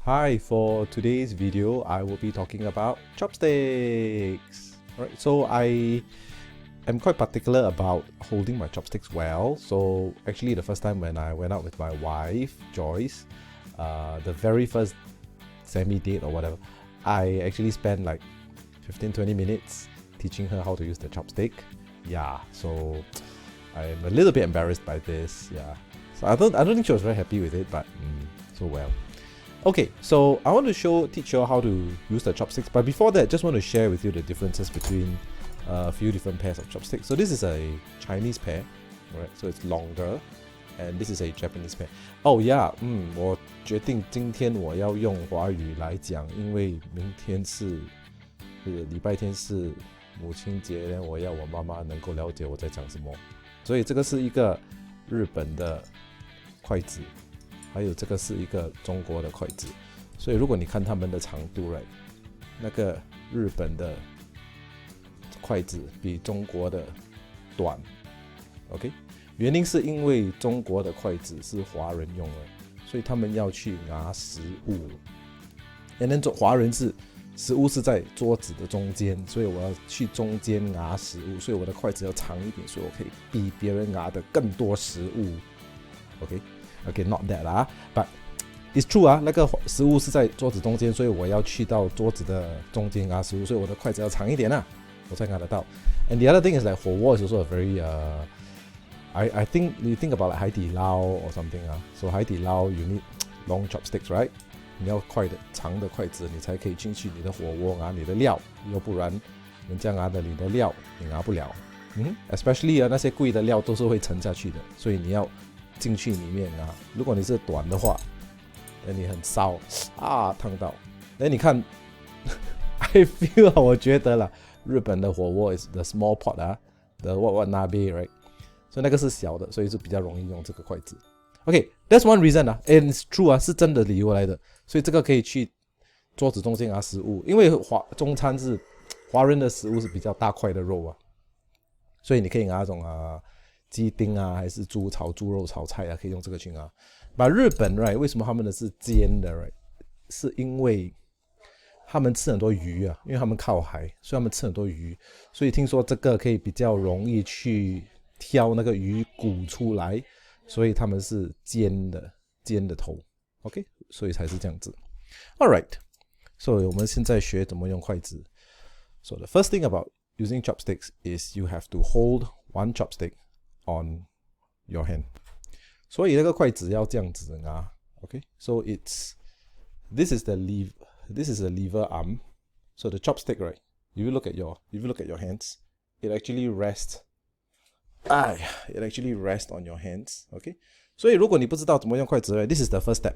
Hi, for today's video, I will be talking about chopsticks. Alright, so I am quite particular about holding my chopsticks well. So actually the first time when I went out with my wife, Joyce, the very first semi-date or whatever, I actually spent like 15-20 minutes teaching her how to use the chopstick. Yeah, so I'm a little bit embarrassed by this. Yeah, so I don't think she was very happy with it, but so well. Okay, so I want to teach you how to use the chopsticks, but before that, just want to share with you the differences between a few different pairs of chopsticks. So this is a Chinese pair, right? So it's longer, and this is a Japanese pair. Oh yeah, 我决定今天我要用华语来讲，因为明天是礼拜天是母亲节，我要我妈妈能够了解我在讲什么。所以这个是一个日本的筷子。还有这个是一个中国的筷子，所以如果你看它们的长度 ，right， 那个日本的筷子比中国的短 ，OK， 原因是因为中国的筷子是华人用的，所以他们要去拿食物，华人是食物是在桌子的中间，所以我要去中间拿食物，所以我的筷子要长一点，所以我可以比别人拿的更多食物 ，OK。Okay, not that 啦 but it's true 啊，那个食物是在桌子中间，所以我要去到桌子的中间拿食物，所以我的筷子要长一点啊，我才拿得到。And the other thing is like 火锅 is also a very I think you think about like 海底捞 or something 啊 ，so 海底捞 you need long chopsticks right？ 你要长的筷子，你才可以进去你的火锅拿你的料，要不然人家拿的你的料你拿不了。especially 那些贵的料都是会沉下去的，所以你要进去里面啊，如果你是短的话，那你很烧啊，烫到。那你看，I feel 我觉得啦，日本的火锅 is the small pot 啊 ，the what nabe right， 所以那个是小的，所以是比较容易用这个筷子。OK，that's one reason 啊 ，and it's true 啊，是真的理由来的。所以这个可以去桌子中间拿食物，因为中餐是华人的食物是比较大块的肉啊，所以你可以拿那种鸡丁啊，还是炒猪肉炒菜啊，可以用这个去拿。把日本 right， 为什么他们的是尖的 right？ 是因为他们吃很多鱼啊，因为他们靠海，所以他们吃很多鱼，所以听说这个可以比较容易去挑那个鱼骨出来，所以他们是尖的头 ，OK， 所以才是这样子。Alright， 所以我们现在学怎么用筷子。So the first thing about using chopsticks is you have to hold one chopstick on your hand. 所以那个筷子要这样子拿 ，OK? So this is the lever arm. So the chopstick, right? If you look at your hands, it actually rests on your hands, OK? 所以如果你不知道怎么用筷子 ，right? This is the first step.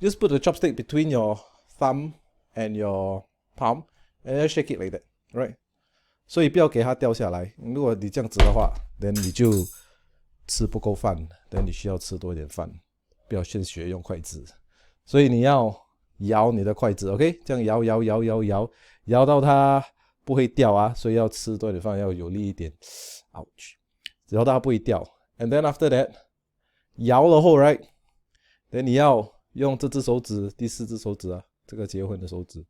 Just put the chopstick between your thumb and your palm, and then shake it like that, right? 所以不要给它掉下来。如果你这样子的话 ，then 你就吃不够饭 ，then 你需要吃多一点饭。不要先学用筷子，所以你要摇你的筷子 ，OK？ 这样摇到它不会掉啊。所以要吃多一点饭，要有力一点。Ouch！ 摇到它不会掉。And then after that， 摇了后 ，right？ then 你要用这只手指，第四只手指啊，这个结婚的手指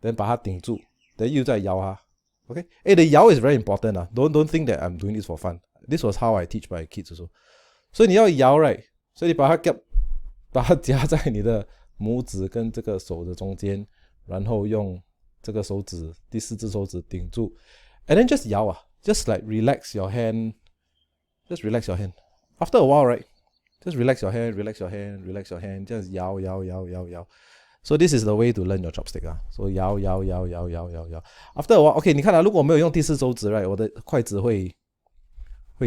，then 把它顶住 ，then 又再摇它。Okay, the 摇 is very important. Don't think that I'm doing this for fun. This was how I teach my kids also. 所以你要摇 right， 所以你把它夹在你的拇指跟这个手的中间，然后用这个手指第四只手指顶住 ，and then just 摇just like relax your hand. Just relax your hand. After a while, right? Just relax your hand. 这样摇。So this is the way to learn your chopstick 所以摇。After a while, OK， 你看如果我没有用第四手指 right， 我的筷子会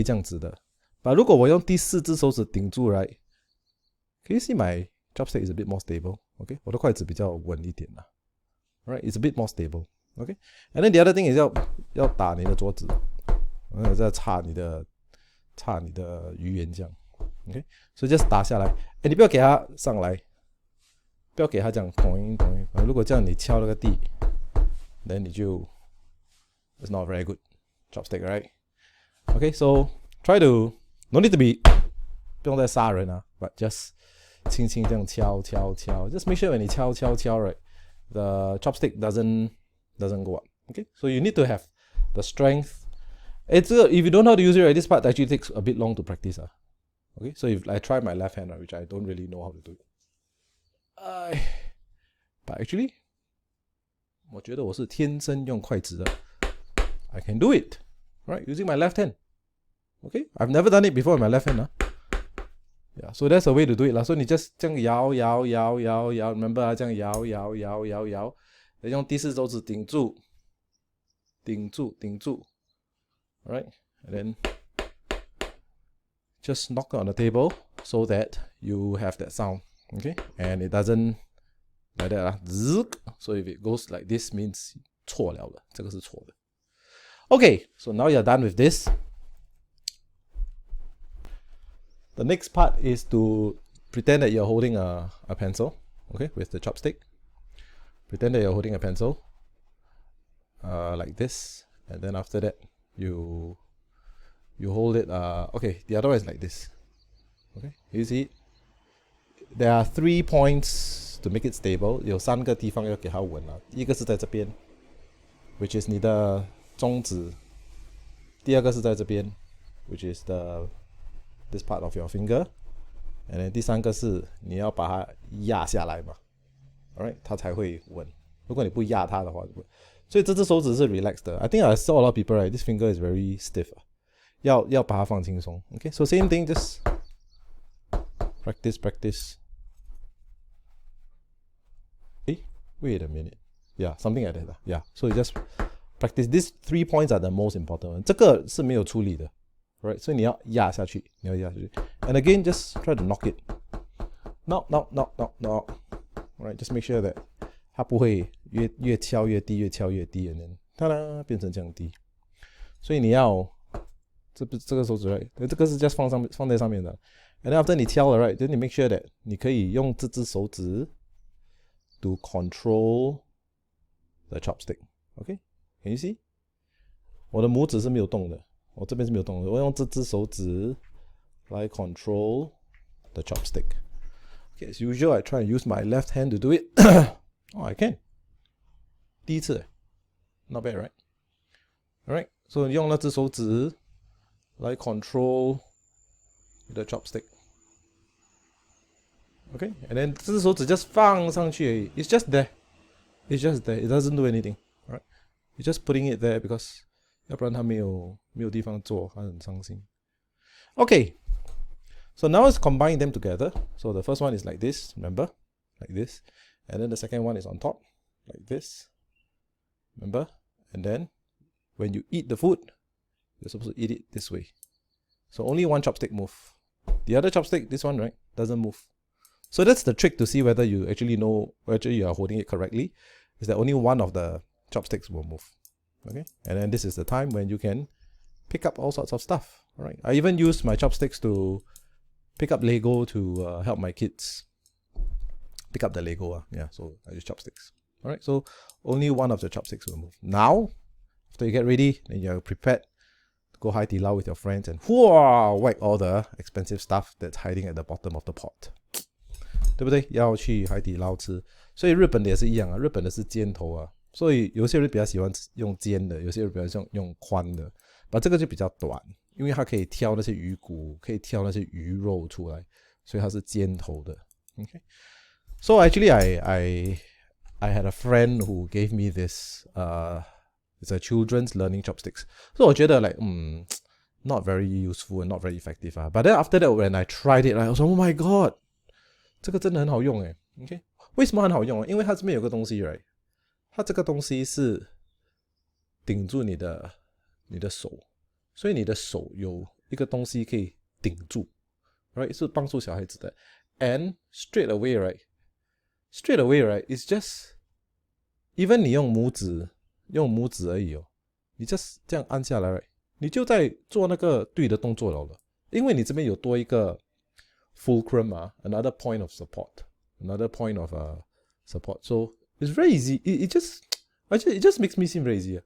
这样子的。但如果我用第四只手指顶住 right，can you see my chopstick is a bit more stable？ OK， 我的筷子比较稳一点Alright, it's a bit more stable. OK， and then the other thing is 要打你的桌子，再插你的鱼圆这样。OK， 所以 just 打下来，你不要给它上来。不要给它这样咚，如果这样你敲那个地 ，then 你就 it's not very good chopstick, right? Okay, so try to no need to be 不用再杀人but just 轻轻这样敲敲敲。Just make sure when you 敲敲敲 right, the chopstick doesn't go up. Okay, so you need to have the strength. If you don't know how to use it, right, this part actually takes a bit long to practice. Okay, so if I try my left hand, right, which I don't really know how to do it. But actually, 我觉得我是天生用筷子的。I can do it, right, using my left hand. Okay, I've never done it before with my left hand. Yeah, so that's a way to do it lah. So 你 just 这样摇摇摇摇摇 ，remember 啊，这样摇摇摇摇摇，再用第四手指顶住，顶住，顶住 ，alright, and then just knock it on the table so that you have that sound, okay, and it doesn't like that 啊 ，so if it goes like this means 错了的，这个是错的。Okay, so now you're done with this. The next part is to pretend that you're holding a pencil, okay, with the chopstick. Pretend that you're holding a pencil, like this, and then after that, you hold it. Okay, the other one is like this. Okay, you see it? There are 3 points to make it stable. 有3个地方要给它稳了。第一个是在这边 ，which is 你的中指。第二个是在这边 ，which is this part of your finger, and then 第三个是你要把它压下来嘛 ，alright， 它才会稳。如果你不压它的话，所以这只手指是 relaxed 的。I think I saw a lot of people, right? This finger is very stiff. 要把它放轻松。Okay, so same thing, just practice. Hey, wait a minute. Yeah, something like that. Yeah, so you just practice. These 3 points are the most important one. 这个是没有出力的。Right, 所以你要压下去，你要压下去。And again, just try to knock it. Knock. Right, just make sure that 它不会越敲越低，越敲越低， and then 它啦变成这样低。所以你要这个手指 right， 这个是 just 放在上面的。And then after 你敲了 right， then 你 make sure that 你可以用这只手指 to control the chopstick. Okay, can you see？ 我的拇指是没有动的。我这边是没有动的，我用这只手指来 control the chopstick. Okay, as usual, I try and use my left hand to do it. Oh, I can. 第一次 ，not bad, right? Alright, so 用那只手指来 control the chopstick. Okay, and then 这只手指 just 放上去而已 ，it's just there. It's just there. It doesn't do anything. Alright, you're just putting it there because 要不然他没有地方做，他很伤心。Okay, so now let's combine them together. So the first one is like this, remember? Like this. And then the second one is on top, like this. Remember? And then when you eat the food, you're supposed to eat it this way. So only one chopstick move. The other chopstick, this one, right, doesn't move. So that's the trick to see whether you actually know, whether you are holding it correctly, is that only one of the chopsticks will move. Okay, and then this is the time when you can pick up all sorts of stuff. All right, I even use my chopsticks to pick up Lego to help my kids pick up the Lego. Yeah, so I use chopsticks. All right, so only one of the chopsticks will move. Now, after you get ready, then you're prepared to go 海底捞 with your friends and whack all the expensive stuff that's hiding at the bottom of the pot. 对不对？要去海底捞吃，所以日本的也是一样啊，日本的是尖头啊。所以有些人比较喜欢用尖的，有些人比较喜欢用宽的，把这个就比较短，因为它可以挑那些鱼骨，可以挑那些鱼肉出来，所以它是尖头的。Okay, so actually I had a friend who gave me this. It's a children's learning chopsticks. So 我觉得 like not very useful and not very effective. But then after that when I tried it, I was like, oh my god, 这个真的很好用诶。Okay, 为什么很好用？因为它这边有个东西 right。它这个东西是顶住你的手，所以你的手有一个东西可以顶住 ，right？ 是帮助小孩子的。And straight away, right? It's just even 你用拇指而已哦，你 just 这样按下来 ，right？ 你就在做那个对的动作了，因为你这边有多一个 fulcrum 啊 ，another point of support，another point of support， so it's very easy. It just makes me seem very easy.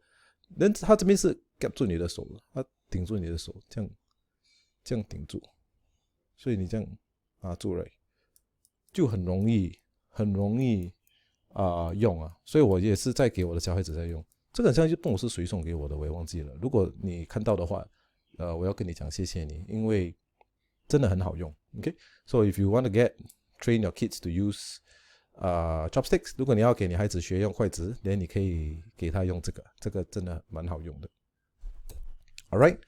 Then 它这边是 gap 住你的手，它顶住你的手，这样顶住，所以你这样拿住 right，就很容易用啊，所以我也是在给我的小孩子在用。这个好像就不懂是谁送给我的，我也忘记了。如果你看到的话，我要跟你讲谢谢你，因为真的很好用。OK，so if you want to train your kids to use chopsticks， 如果你要给你孩子学用筷子，那你可以给他用这个真的蛮好用的。Alright,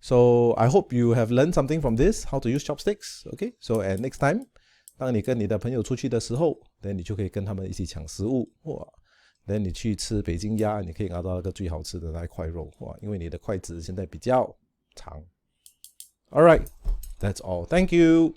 so I hope you have learned something from this, how to use chopsticks. Okay, so and next time， 当你跟你的朋友出去的时候，那你就可以跟他们一起抢食物，哇！那你去吃北京鸭，你可以拿到那个最好吃的那一块肉，哇！因为你的筷子现在比较长。Alright, that's all. Thank you.